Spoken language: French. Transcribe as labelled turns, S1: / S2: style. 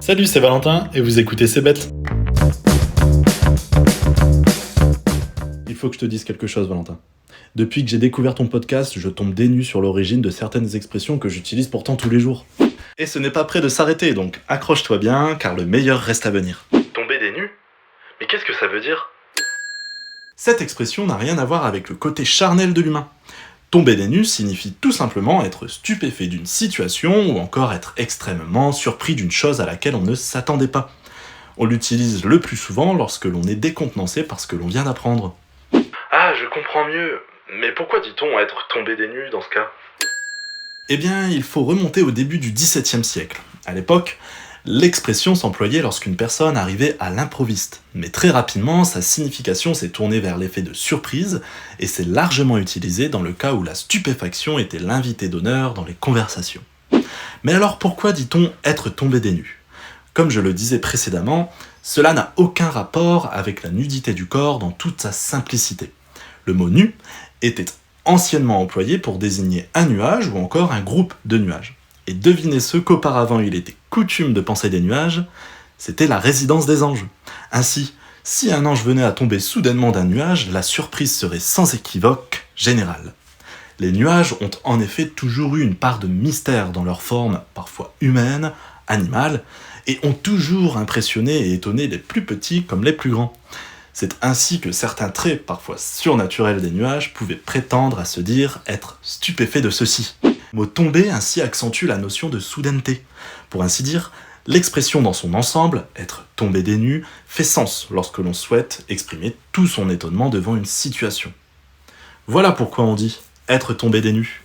S1: Salut, c'est Valentin et vous écoutez C'est bête. Il faut que je te dise quelque chose, Valentin. Depuis que j'ai découvert ton podcast, je tombe des nues sur l'origine de certaines expressions que j'utilise pourtant tous les jours. Et ce n'est pas près de s'arrêter, donc accroche-toi bien, car le meilleur reste à venir. Tomber des nues ? Mais qu'est-ce que ça veut dire ? Cette expression n'a rien à voir avec le côté charnel de l'humain. Tomber des nues signifie tout simplement être stupéfait d'une situation ou encore être extrêmement surpris d'une chose à laquelle on ne s'attendait pas. On l'utilise le plus souvent lorsque l'on est décontenancé par ce que l'on vient d'apprendre. Ah, je comprends mieux. Mais pourquoi dit-on être tombé des nues dans ce cas ? Eh bien, il faut remonter au début du XVIIe siècle. À l'époque, l'expression s'employait lorsqu'une personne arrivait à l'improviste. Mais très rapidement, sa signification s'est tournée vers l'effet de surprise et s'est largement utilisée dans le cas où la stupéfaction était l'invité d'honneur dans les conversations. Mais alors pourquoi dit-on être tombé des nues ? Comme je le disais précédemment, cela n'a aucun rapport avec la nudité du corps dans toute sa simplicité. Le mot nu était anciennement employé pour désigner un nuage ou encore un groupe de nuages. Et devinez ce qu'auparavant il était coutume de penser des nuages, c'était la résidence des anges. Ainsi, si un ange venait à tomber soudainement d'un nuage, la surprise serait sans équivoque générale. Les nuages ont en effet toujours eu une part de mystère dans leur forme, parfois humaine, animale, et ont toujours impressionné et étonné les plus petits comme les plus grands. C'est ainsi que certains traits, parfois surnaturels des nuages, pouvaient prétendre à se dire être stupéfaits de ceci. Le mot tomber ainsi accentue la notion de soudaineté. Pour ainsi dire, l'expression dans son ensemble, être tombé des nues, fait sens lorsque l'on souhaite exprimer tout son étonnement devant une situation. Voilà pourquoi on dit être tombé des nues.